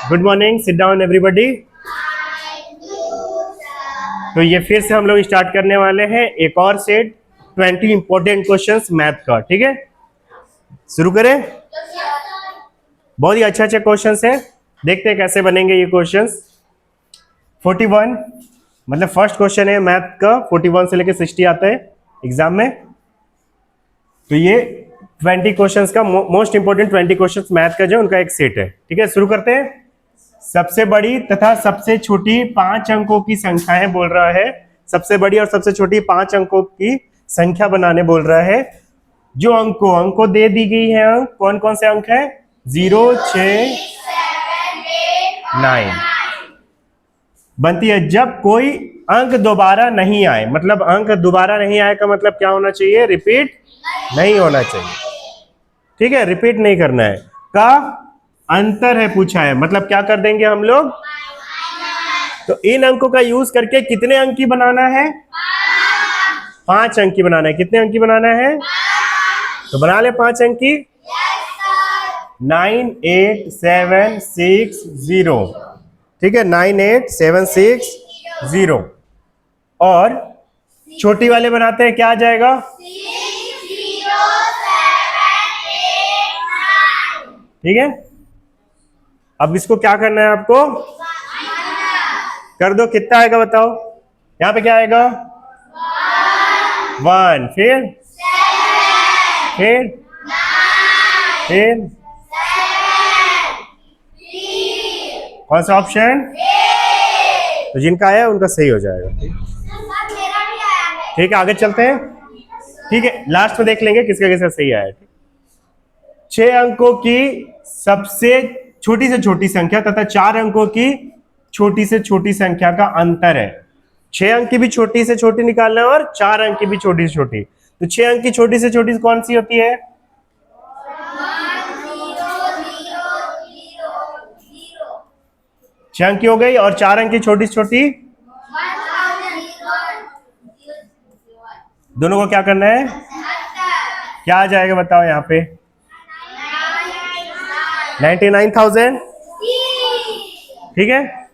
Good morning, sit down everybody. तो ये फिर से हम लोग स्टार्ट करने वाले हैं एक और सेट 20 इंपॉर्टेंट क्वेश्चंस मैथ का। ठीक है, शुरू करें। बहुत ही अच्छे अच्छे क्वेश्चंस हैं, देखते हैं कैसे बनेंगे ये क्वेश्चंस। 41 मतलब फर्स्ट क्वेश्चन है मैथ का, 41 से लेकर 60 आता है एग्जाम में। तो ये 20 क्वेश्चंस का मोस्ट इंपोर्टेंट 20 क्वेश्चंस मैथ का जो उनका एक सेट है। ठीक है, शुरू करते हैं। सबसे बड़ी तथा सबसे छोटी 5 अंकों की संख्याएं बोल रहा है। सबसे बड़ी और सबसे छोटी 5 अंकों की संख्या बनाने बोल रहा है। जो अंकों दे दी गई है, अंक कौन कौन से अंक है? 0, 6, 9 बनती है जब कोई अंक दोबारा नहीं आए। मतलब अंक दोबारा नहीं आए का मतलब क्या होना चाहिए? रिपीट नहीं होना चाहिए। ठीक है, रिपीट नहीं करना है। का अंतर है पूछा है, मतलब क्या कर देंगे हम लोग? तो इन अंकों का यूज करके कितने अंक की बनाना है? 5 अंक की बनाना है। कितने अंक की बनाना है? तो बना ले 5 अंक की। 9, 8, 7, 6, 0। ठीक है, 9, 8, 7, 6, 0। और छोटी वाले बनाते हैं, क्या आ जाएगा? 6, 0, 7, 8, 9। ठीक है, अब इसको क्या करना है आपको? कर दो। कितना आएगा बताओ? यहां पे क्या आएगा? 1, फिर 9, फिर कौन सा ऑप्शन? तो जिनका आया उनका सही हो जाएगा। ठीक है, आगे चलते हैं। ठीक है, लास्ट में देख लेंगे किसका किसका सही आया। 6 अंकों की सबसे छोटी से छोटी संख्या तथा 4 अंकों की छोटी से छोटी संख्या का अंतर है। 6 अंक की भी छोटी से छोटी निकालना है और 4 अंक की भी छोटी से छोटी। तो 6 अंक की छोटी से छोटी कौन सी होती है? 6 अंक की हो गई। और 4 अंक की छोटी से छोटी दोनों को क्या करना है? क्या आ जाएगा बताओ यहाँ पे? 99,000। ठीक है,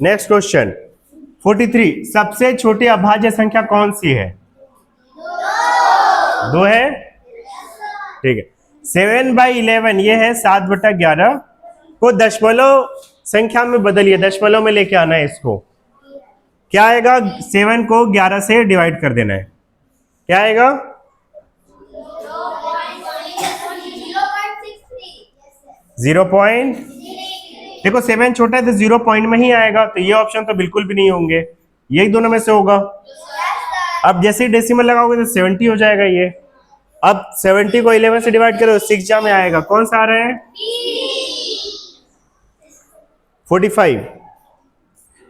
नेक्स्ट क्वेश्चन 43। सबसे छोटी अभाज्य संख्या कौन सी है? 2 है। ठीक है, 7/11 ये है 7/11 को दशमलव संख्या में बदलिए। दशमलव में लेके आना है इसको। क्या आएगा? 7 को 11 से डिवाइड कर देना है। क्या आएगा? 0 पॉइंट। देखो 7 छोटा है तो 0 पॉइंट में ही आएगा, तो ये ऑप्शन तो बिल्कुल भी नहीं होंगे, यही दोनों में से होगा। अब जैसे ही डेसिमल लगाओगे तो 70 हो जाएगा ये। अब 70 को 11 से डिवाइड करो, 6 जा में आएगा। कौन सा आ रहा है? 45।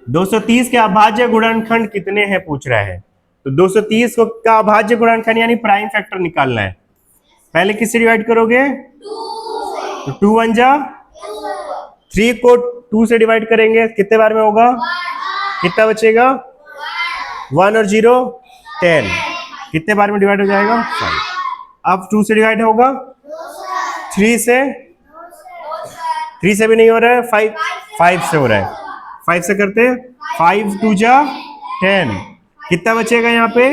230 के अभाज्य गुणनखंड कितने हैं पूछ रहा है। तो 230 को का अभाज्य गुणनखंड यानी प्राइम फैक्टर निकालना है। पहले किससे डिवाइड करोगे? तो 2 1 जा 3 को 2 से डिवाइड करेंगे, कितने बार में होगा? कितना बचेगा? 1 और 0 10। कितने बार में डिवाइड हो जाएगा? 5। अब 2 से डिवाइड होगा, 3 से भी नहीं हो रहा है, 5 से हो रहा है। 5 से करते हैं, 5 2 जा 10। कितना बचेगा यहाँ पे?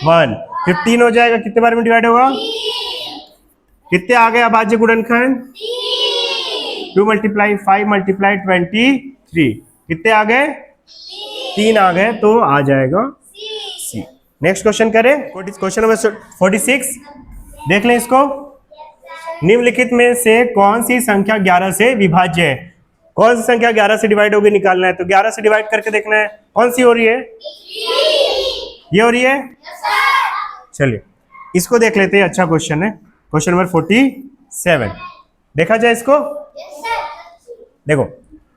1। 15 हो जाएगा। कितने बार में डिवाइड होगा? कितने आ गए अभाज्य गुणनखंड? 2 × 5 × 23। कितने आ गए? 3 आ गए, तो आ जाएगा सी। नेक्स्ट क्वेश्चन करें, क्वेश्चन नंबर 46। देख लें इसको। निम्नलिखित में से कौन सी संख्या 11 से विभाज्य है? कौन सी संख्या 11 से डिवाइड होगी निकालना है। तो 11 से डिवाइड करके देखना है कौन सी हो रही है। ये हो रही है। चलिए इसको देख लेते हैं, अच्छा क्वेश्चन है। क्वेश्चन नंबर 47 देखा जाए इसको। देखो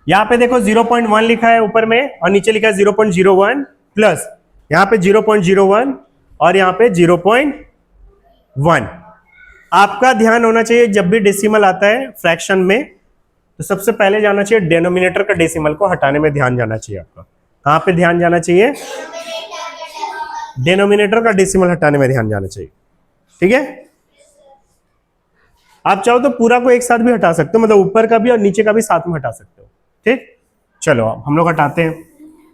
यहाँ पे देखो 0.1 लिखा है ऊपर में और नीचे लिखा है 0.01 प्लस यहाँ पे 0.01 और यहाँ पे 0.1। आपका ध्यान होना चाहिए जब भी डेसिमल आता है फ्रैक्शन में, तो सबसे पहले जाना चाहिए डेनोमिनेटर का डेसिमल को हटाने में ध्यान जाना चाहिए आपका। कहाँ पे ध्यान जाना चाहिए? डेनोमिनेटर का डेसिमल हटाने में ध्यान जाना चाहिए। ठीक है, आप चाहो तो पूरा को एक साथ भी हटा सकते हो, मतलब ऊपर का भी और नीचे का भी साथ में हटा सकते हो। ठीक, चलो अब हम लोग हटाते हैं।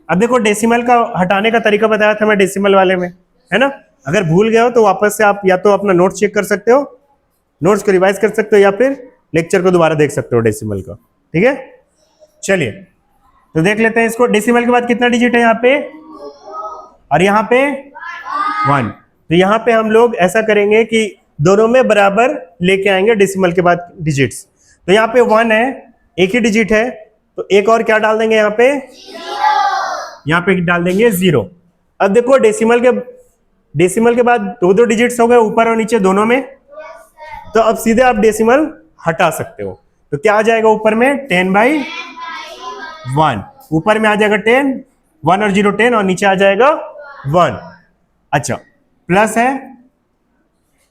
अब देखो डेसिमल का हटाने का तरीका बताया था मैं डेसिमल वाले में, है ना। अगर भूल गए हो तो वापस से आप या तो अपना नोट्स चेक कर सकते हो, नोट्स को रिवाइज कर सकते हो, या फिर लेक्चर को दोबारा देख सकते हो डेसिमल का। ठीक है, चलिए तो देख लेते हैं इसको। डेसिमल के बाद कितना डिजिट है यहाँ पे, और यहाँ पे 1। तो यहाँ पे हम लोग ऐसा करेंगे कि दोनों में बराबर लेके आएंगे डेसिमल के बाद डिजिट्स। तो यहाँ पे 1 है, एक ही डिजिट है, तो एक और क्या डाल देंगे यहाँ पे, यहाँ पे डाल देंगे 0। अब देखो डेसिमल के बाद दो डिजिट्स हो गए ऊपर और नीचे दोनों में, तो अब सीधे आप डेसिमल हटा सकते हो। तो क्या आ जाएगा ऊपर में 10/1, ऊपर में आ जाएगा 10, 1 और 0 10, और नीचे आ जाएगा 1। अच्छा, प्लस है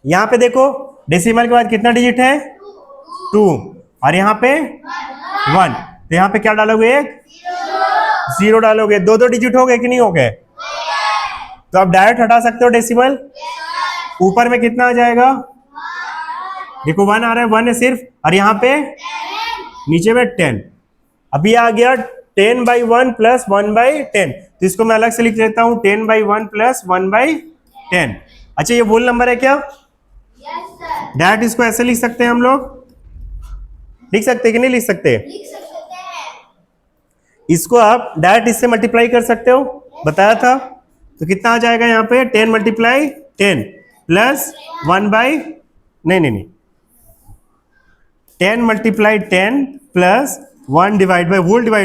यहां पे देखो डेसिमल के बाद कितना डिजिट है 2, और यहाँ पे 1, तो यहाँ पे क्या डालोगे, एक 0 डालोगे। दो डिजिट हो गए कि नहीं हो गए, तो आप डायरेक्ट हटा सकते हो डेसिमल। ऊपर में कितना आ जाएगा, देखो 1 आ रहा है, 1 है सिर्फ, और यहाँ पे नीचे में 10। अभी आ गया 10/1 प्लस 1/10, तो इसको मैं अलग से लिख लेता हूं 10/1 प्लस 1/10। अच्छा, ये होल नंबर है क्या, डायरेक्ट इसको ऐसे लिख सकते हैं हम लोग, लिख सकते कि नहीं लिख सकते, इसको आप डायरेक्ट इससे मल्टीप्लाई कर सकते हो, बताया था। तो कितना आ जाएगा यहाँ पे 10 × 10 प्लस 10 × 10 प्लस 1 डिवाइड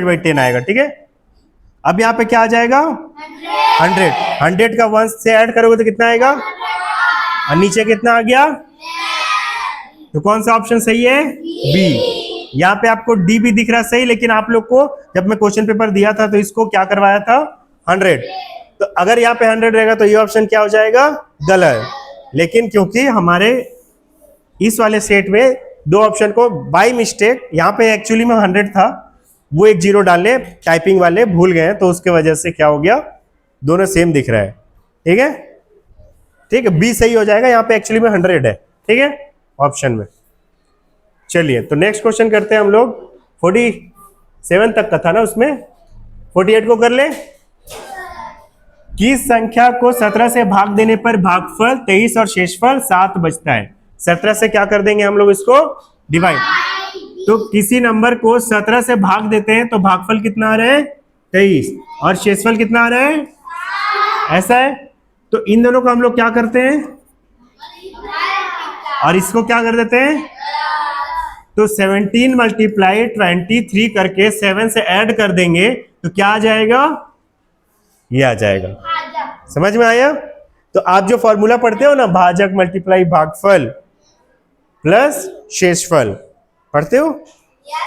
बाई 10 आएगा। ठीक है, अब यहाँ पे क्या आ जाएगा 100 का 1 से ऐड करोगे तो कितना आएगा, और नीचे कितना आ गया, तो कौन सा ऑप्शन सही है, बी। यहाँ पे आपको डी भी दिख रहा सही, लेकिन आप लोग को जब मैं क्वेश्चन पेपर दिया था तो इसको क्या करवाया था 100, तो अगर यहाँ पे 100 रहेगा तो ये ऑप्शन क्या हो जाएगा, गलत। लेकिन क्योंकि हमारे इस वाले सेट में दो ऑप्शन को बाय मिस्टेक, यहाँ पे एक्चुअली में 100 था, वो एक 0 डालने टाइपिंग वाले भूल गए, तो उसके वजह से क्या हो गया, दोनों सेम दिख रहा है। ठीक है, ठीक है, बी सही हो जाएगा, यहाँ पे एक्चुअली में 100 है। ठीक है, ऑप्शन में। चलिए तो नेक्स्ट क्वेश्चन करते हैं हम लोग। 47 तक का था ना, उसमें 48 को कर ले। किस संख्या को 17 से भाग देने पर भागफल 23 और शेषफल 7 बचता है। 17 से क्या कर देंगे हम लोग, इसको डिवाइड। तो किसी नंबर को 17 से भाग देते हैं तो भागफल कितना आ रहा है 23, और शेषफल कितना आ रहा है, ऐसा है। तो इन दोनों को हम लोग क्या करते हैं, और इसको क्या कर देते हैं, तो 17 × 23 करके 7 से ऐड कर देंगे, तो क्या आ जाएगा, ये आ जाएगा। समझ में आया। तो आप जो फॉर्मूला पढ़ते हो ना, भाजक मल्टीप्लाई भागफल प्लस शेषफल पढ़ते हो,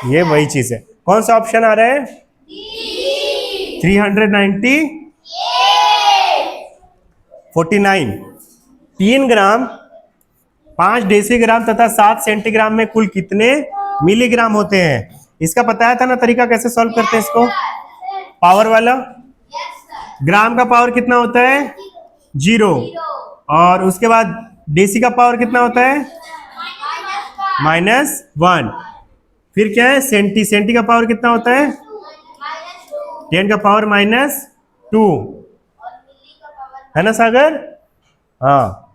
ये वही चीज है। कौन सा ऑप्शन आ रहा है, 349। 3 ग्राम 5 डेसीग्राम तथा 7 सेंटीग्राम में कुल कितने मिलीग्राम होते हैं। इसका बताया था ना तरीका कैसे सॉल्व करते हैं इसको, पावर वाला। ग्राम का पावर कितना होता है 0, और उसके बाद डेसी का पावर कितना होता है -1, फिर क्या है सेंटी का पावर कितना होता है 10 का पावर -2, है ना सागर। हाँ,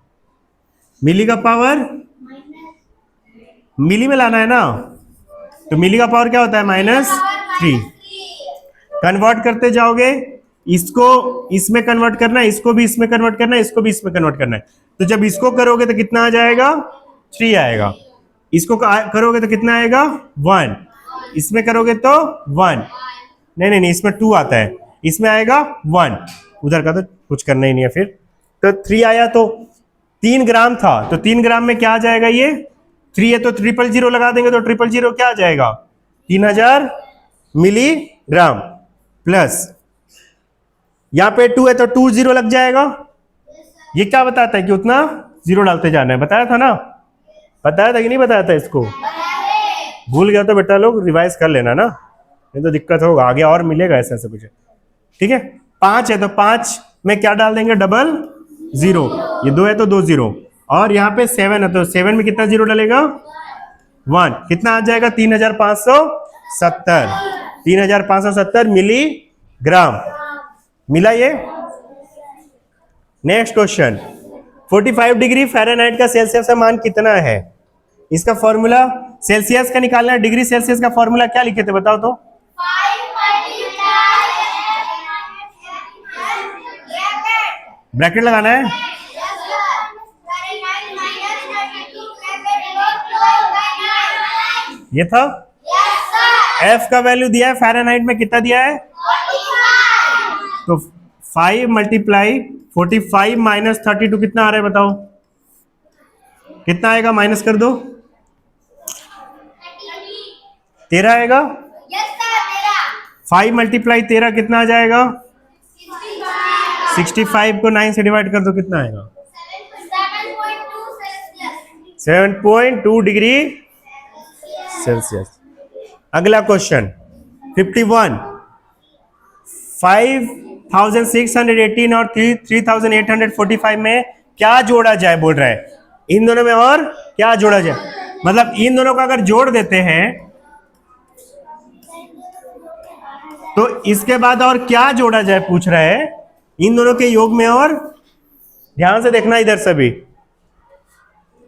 मिली का पावर मिली में लाना है ना, तो मिली का पावर क्या होता है -3। कन्वर्ट करते जाओगे, इसको इसमें कन्वर्ट करना है, इसको भी इसमें कन्वर्ट करना है, इसको भी इसमें कन्वर्ट करना है। तो जब इसको करोगे तो कितना आ जाएगा 3 आएगा, इसको करोगे तो कितना आएगा 1, इसमें करोगे तो 1, नहीं इसमें 2 आता है, इसमें आएगा 1, उधर का तो कुछ करना ही नहीं है। फिर तो 3 आया, तो 3 ग्राम था, तो 3 ग्राम में क्या आ जाएगा, ये 3 है तो 000 लगा देंगे, तो 000 क्या आ जाएगा 3000 मिलीग्राम, प्लस यहाँ पे 2 है तो 20 लग जाएगा। ये क्या बताता है कि उतना 0 डालते जाना है, बताया था ना, बताया था कि नहीं बताया था। इसको भूल गया तो बेटा लोग रिवाइज कर लेना ना, नहीं तो दिक्कत होगा आगे, और मिलेगा ऐसा कुछ। ठीक है, 5 है तो 5 में क्या डाल देंगे 00, ये 2 है तो 20, और यहाँ पे 7 है तो 7 में कितना 0 डालेगा 1 कितना आ जाएगा 3570 3570 मिलीग्राम मिला ये। नेक्स्ट क्वेश्चन 45 डिग्री फ़ारेनहाइट का सेल्सियस का मान कितना है? इसका फॉर्मूला सेल्सियस का निकालना है। डिग्री सेल्सियस का फॉर्मूला क्या लिखे थे बताओ तो? 5 ब्रैकेट लगाना है। ये था एफ का वैल्यू दिया है फ़ारेनहाइट में कितना दिया है? तो 5 मल्टीप्लाई 45 माइनस 32 कितना आ रहा है बताओ? कितना आएगा? माइनस कर दो। 13 आएगा। 5 मल्टीप्लाई 13 कितना आ जाएगा? 65 को 9 से डिवाइड कर दो कितना आएगा? 7.2 डिग्री सेल्सियस। अगला क्वेश्चन 51 5618 और 3845 में क्या जोड़ा जाए बोल रहा है। इन दोनों में और क्या जोड़ा जाए, मतलब इन दोनों को अगर जोड़ देते हैं तो इसके बाद और क्या जोड़ा जाए पूछ रहा है। इन दोनों के योग में और, ध्यान से देखना इधर सभी,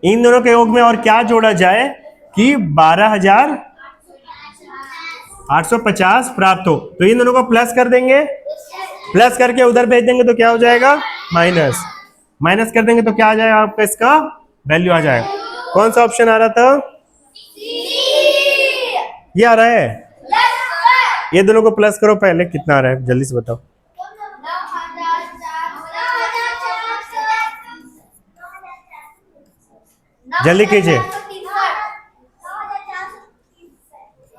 इन दोनों के योग में और क्या जोड़ा जाए कि 12,850 प्राप्त हो। तो इन दोनों को प्लस कर देंगे, प्लस करके उधर भेज देंगे तो क्या हो जाएगा? माइनस। माइनस कर देंगे तो क्या आ जाएगा आपका? इसका वैल्यू आ जाएगा। कौन सा ऑप्शन आ रहा था? ये आ रहा है। ये दोनों को प्लस करो पहले, कितना आ रहा है जल्दी से बताओ। जल्दी कीजिए।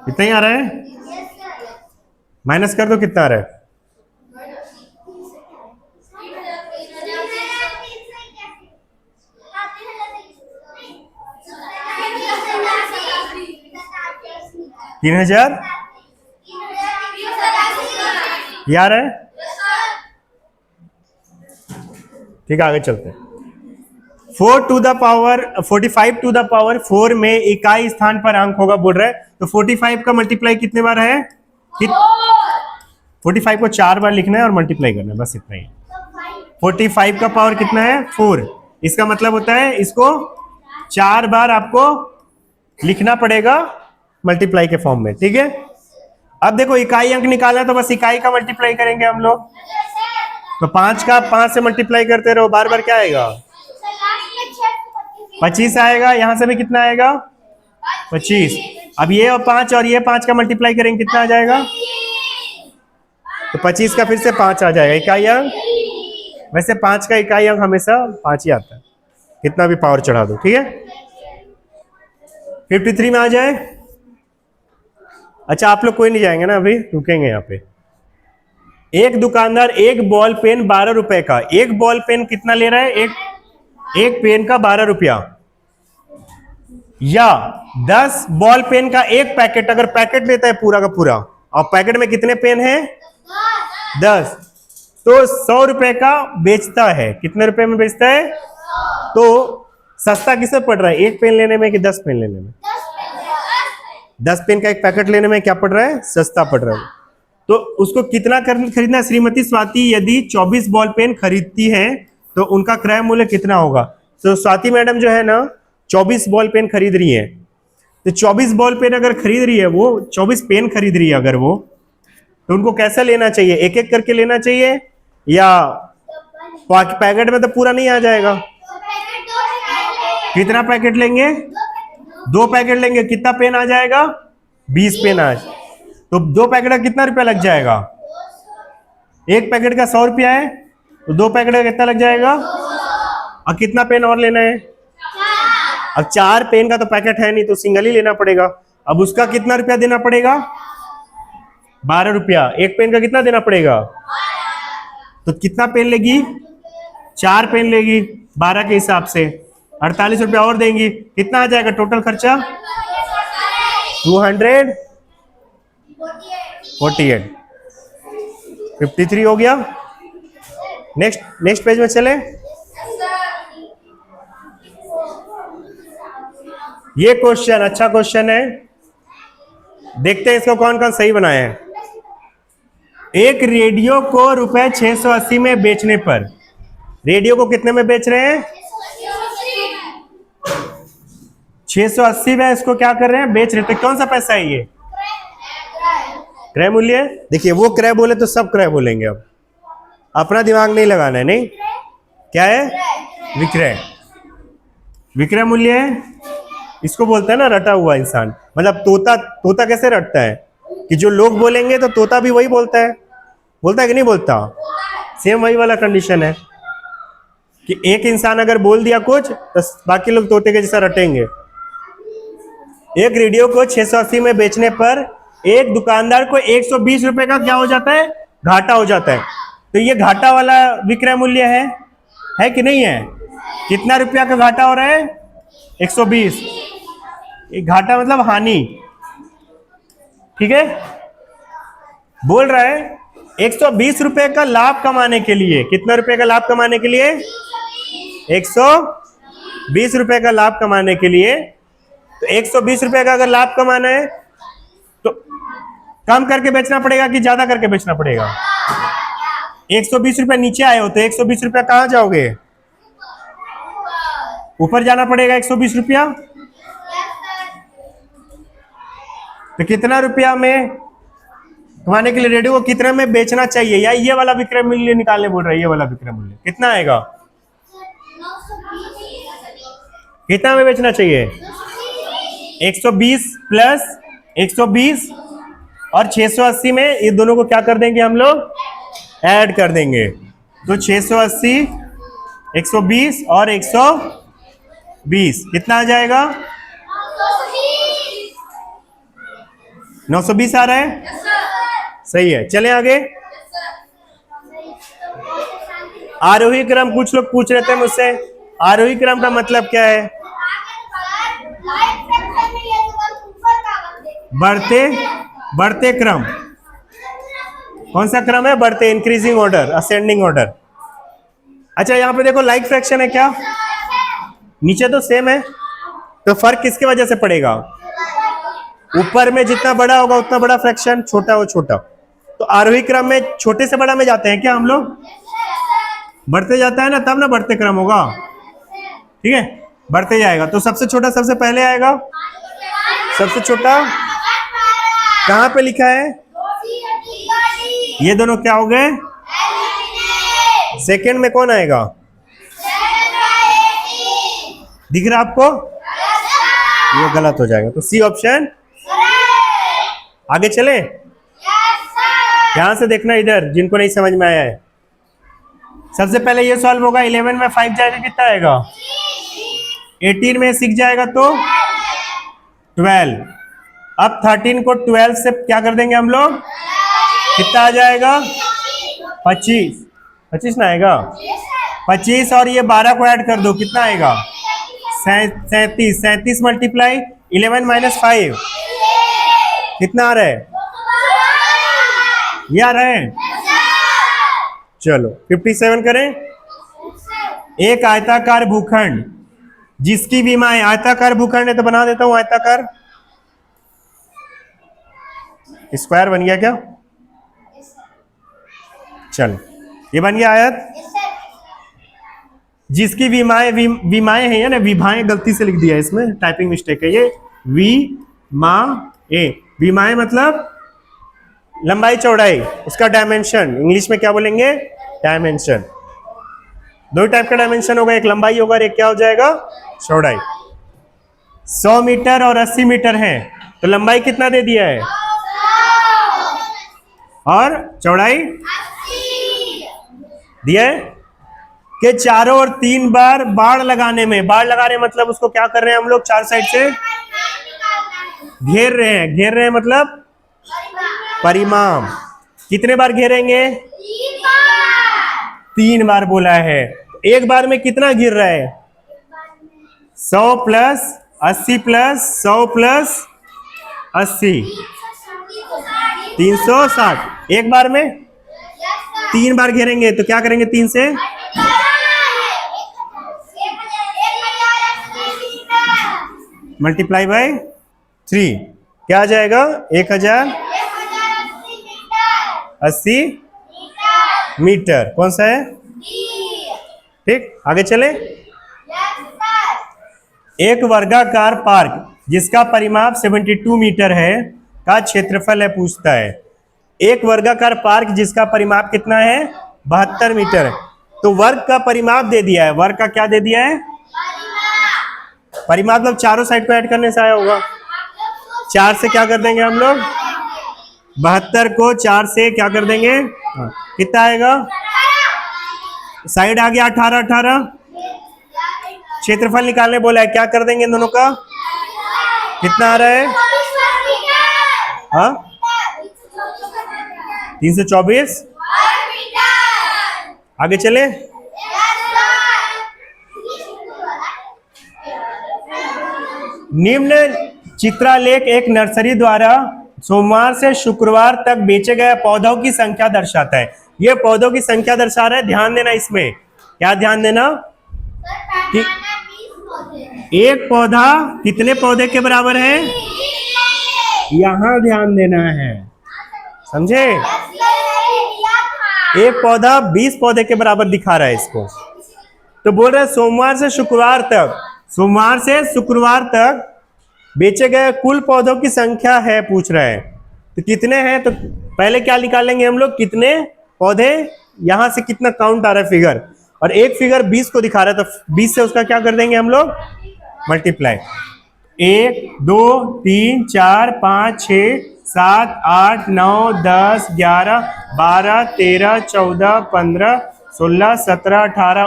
कितना ही आ रहा है? माइनस कर दो कितना आ रहा है? तीन हजार ये आ रहा है। ठीक है आगे चलते हैं। 4 to the power 45 to the power 4 में इकाई स्थान पर अंक होगा बोल रहा है। तो 45 का मल्टीप्लाई कितने बार है? 45 को 4 बार लिखना है और मल्टीप्लाई करना है, बस इतना ही। 45 का पावर कितना है? 4। इसका मतलब होता है इसको 4 बार आपको लिखना पड़ेगा मल्टीप्लाई के फॉर्म में, ठीक है। अब देखो इकाई अंक निकालना है तो बस इकाई का मल्टीप्लाई करेंगे हम लोग। तो 5 का 5 से मल्टीप्लाई करते रहो, बार बार क्या आएगा? 25 आएगा। यहां से भी कितना आएगा? 25। अब ये और 5 और ये 5 का मल्टीप्लाई करेंगे कितना आ जाएगा? तो 25 का फिर से 5 आ जाएगा इकाई अंक। वैसे 5 का इकाई अंक हमेशा 5 ही आता है, कितना भी पावर चढ़ा दो, ठीक है। 53 में आ जाए। अच्छा आप लोग कोई नहीं जाएंगे ना, अभी रुकेंगे यहाँ पे। एक दुकानदार एक बॉल पेन 12 रुपए का, एक बॉल पेन कितना ले रहा है? एक पेन का 12 रुपया, या 10 बॉल पेन का एक पैकेट अगर पैकेट लेता है पूरा का पूरा, और पैकेट में कितने पेन है? 10, तो 100 रुपए का बेचता है। कितने रुपए में बेचता है? तो सस्ता किसे पड़ रहा है, एक पेन लेने में कि 10 पेन लेने में? 10 पेन का एक पैकेट लेने में क्या पड़ रहा है? सस्ता पड़ रहा है। तो उसको कितना खरीदना? श्रीमती स्वाति यदि 24 बॉल पेन खरीदती हैं तो उनका क्रय मूल्य कितना होगा? तो स्वाति मैडम जो है ना 24 बॉल पेन खरीद रही है, तो 24 बॉल पेन अगर खरीद रही है, वो 24 पेन खरीद रही है अगर वो, तो उनको कैसा लेना चाहिए? एक एक करके लेना चाहिए या पैकेट में तो पूरा नहीं आ जाएगा? कितना पैकेट लेंगे? 2 पैकेट लेंगे। कितना पेन आ जाएगा? 20 पेन आ जाए। तो 2 पैकेट का कितना रुपया लग जाएगा? एक पैकेट का 100 रुपया है, तो 2 पैकेट का कितना लग जाएगा? और कितना पेन और लेना है? अब 4 पेन का तो पैकेट है नहीं, तो सिंगल ही लेना पड़ेगा। अब उसका कितना रुपया देना पड़ेगा? 12 रुपया। एक पेन का कितना देना पड़ेगा? तो कितना पेन लेगी? 4 पेन लेगी 12 के हिसाब से, 48 रुपया और देंगी। कितना आ जाएगा टोटल खर्चा? 248। 53 हो गया। नेक्स्ट पेज में चले। ये क्वेश्चन अच्छा क्वेश्चन है, देखते हैं इसको कौन कौन सही बनाया है। एक रेडियो को रुपए 680 में बेचने पर, रेडियो को कितने में बेच रहे हैं? 680 में इसको क्या कर रहे हैं? बेच रहे हैं। तो कौन सा पैसा है ये? क्रय मूल्य। देखिए वो क्रय बोले तो सब क्रय बोलेंगे, अब अपना दिमाग नहीं लगाना है। नहीं, क्या है? विक्रय। विक्रय मूल्य है, इसको बोलते हैं ना रटा हुआ इंसान। मतलब तोता, तोता कैसे रटता है कि जो लोग बोलेंगे तो तोता भी वही बोलता है। बोलता है कि नहीं बोलता? सेम वही वाला कंडीशन है कि एक इंसान अगर बोल दिया कुछ तो बाकी लोग तोते के जैसा रटेंगे। एक रेडियो को 680 में बेचने पर एक दुकानदार को 120 रुपए का क्या हो जाता है? घाटा हो जाता है। तो ये घाटा वाला विक्रय मूल्य है कि नहीं है? कितना रुपया का घाटा हो रहा है? 120। घाटा मतलब हानि, ठीक है। बोल रहा है 120 रुपए का लाभ कमाने के लिए, कितना रुपए का लाभ कमाने के लिए? 120 रुपए का लाभ कमाने के लिए। तो 120 रुपए का अगर लाभ कमाना है तो कम करके बेचना पड़ेगा कि ज्यादा करके बेचना पड़ेगा? 120 रुपए नीचे आए हो तो 120 रुपया कहां जाओगे? ऊपर जाना पड़ेगा 120 रुपया। तो कितना रुपया में कमाने के लिए रेडियो को कितने में बेचना चाहिए? या ये वाला विक्रय मूल्य निकालने बोल रहा है। ये वाला विक्रय मूल्य कितना आएगा? कितना में बेचना चाहिए? 120 प्लस 120 और 680 में ये दोनों को क्या कर देंगे हम लोग? ऐड कर देंगे। तो 680, 120 और 120 कितना आ जाएगा? 920 आ रहा है। सही है, चले आगे। आरोही क्रम, कुछ लोग पूछ रहे थे मुझसे आरोही क्रम का मतलब क्या है? बढ़ते बढ़ते क्रम। कौन सा क्रम है? बढ़ते, इंक्रीजिंग ऑर्डर, असेंडिंग ऑर्डर। अच्छा यहां पे देखो लाइक फ्रैक्शन है क्या? नीचे तो सेम है, तो फर्क किसकी वजह से पड़ेगा? ऊपर में जितना बड़ा होगा उतना बड़ा फ्रैक्शन, छोटा हो छोटा। तो आरोही क्रम में छोटे से बड़ा में जाते हैं क्या हम लोग? बढ़ते जाता है ना, तब ना बढ़ते क्रम होगा, ठीक है। बढ़ते जाएगा तो सबसे छोटा सबसे पहले आएगा। सबसे छोटा कहां पे लिखा है? ये दोनों क्या हो गए? सेकंड में कौन आएगा? दिख रहा आपको? ये गलत हो जाएगा, तो सी ऑप्शन। आगे चले, ध्यान से देखना इधर जिनको नहीं समझ में आया है। सबसे पहले ये सॉल्व होगा। 11 में 5 जाएगा कितना आएगा? 18 में 6 जाएगा तो 12। अब 13 को 12 से क्या कर देंगे हम लोग? कितना आ जाएगा? 25। 25 ना आएगा? 25 और ये 12 को ऐड कर दो, कितना आएगा? 37। 37 मल्टीप्लाई 11 माइनस 5 कितना आ रहा है? ये आ रहा है। चलो 57 करें। एक आयताकार भूखंड जिसकी विमाएं, आयताकार भूखंड है तो बना देता हूं आयताकार। स्क्वायर बन गया क्या? चलो ये बन गया आयत। जिसकी विमाएं, विमाएं है ना, विभाएं गलती से लिख दिया इसमें, टाइपिंग मिस्टेक है ये। विमाएं मतलब लंबाई चौड़ाई, उसका डायमेंशन इंग्लिश में क्या बोलेंगे? डायमेंशन। दो टाइप का डायमेंशन होगा, एक लंबाई होगा और एक क्या हो जाएगा? चौड़ाई। 100 मीटर और 80 मीटर है तो लंबाई कितना दे दिया है? और चौड़ाई दिया है कि चारों ओर 3 बार बाड़ लगाने में, बाड़ लगाने मतलब उसको क्या कर रहे हैं हम लोग? चार साइड से घेर रहे हैं। घेर रहे हैं मतलब परिमाण। कितने बार घेरेंगे? 3 बार बोला है। एक बार में कितना गिर रहा है? 100 प्लस 80 प्लस 100 प्लस 80 360। एक बार में 3 बार घेरेंगे तो क्या करेंगे? 3 से मल्टीप्लाई बाय 3 क्या आ जाएगा? 1080 मीटर। कौन सा है? ठीक, आगे चले। एक वर्गाकार पार्क जिसका परिमाप 72 मीटर है का क्षेत्रफल है पूछता है। एक वर्गाकार पार्क जिसका परिमाप कितना है? 72 मीटर है। तो वर्ग का परिमाप दे दिया है। वर्ग का क्या दे दिया है? परिमाप मतलब चारों साइड को ऐड करने से आया होगा। 4 से क्या कर देंगे हम लोग? 72 को 4 से क्या कर देंगे? कितना आएगा? साइड आ गया 18। क्षेत्रफल निकालने बोला है, क्या कर देंगे इन दोनों का? कितना आ रहा है? हाँ 324। आगे चले। निम्न चित्रालेख एक नर्सरी द्वारा सोमवार से शुक्रवार तक बेचे गए पौधों की संख्या दर्शाता है। ये पौधों की संख्या दर्शा रहा है। ध्यान देना इसमें। क्या ध्यान देना? कि एक पौधा कितने पौधे के बराबर है? यहां ध्यान देना है, समझे? एक पौधा 20 पौधे के बराबर दिखा रहा है इसको। तो बोल रहा है सोमवार से शुक्रवार तक बेचे गए कुल पौधों की संख्या है पूछ रहा है। तो कितने हैं? तो पहले क्या निकालेंगे हम लोग? कितने पौधे, यहां से कितना काउंट आ रहा है फिगर, और एक फिगर 20 को दिखा रहा है। तो 20 से उसका क्या कर देंगे हम लोग? मल्टीप्लाई। 1 2 3 4 5 6 7 8 9 10 11 12 13 14 15 16 17 18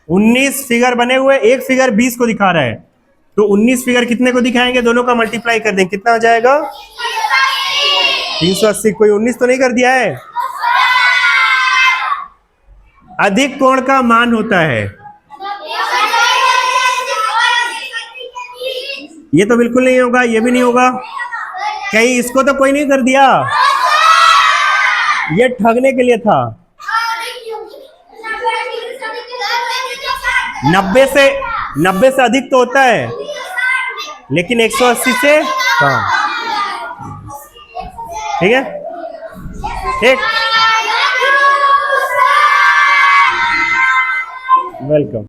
19 फिगर बने हुए। एक फिगर 20 को दिखा रहा है। तो 19 फिगर कितने को दिखाएंगे? दोनों का मल्टीप्लाई कर देंगे। कितना हो जाएगा? 380। कोई 19 तो नहीं कर दिया है? अधिक कोण का मान होता है। ये तो बिल्कुल नहीं होगा, ये भी नहीं होगा। कहीं इसको तो कोई नहीं कर दिया? ये ठगने के लिए था। 90 से अधिक तो होता है, लेकिन 180 से कम। ठीक है, ठीक, वेलकम।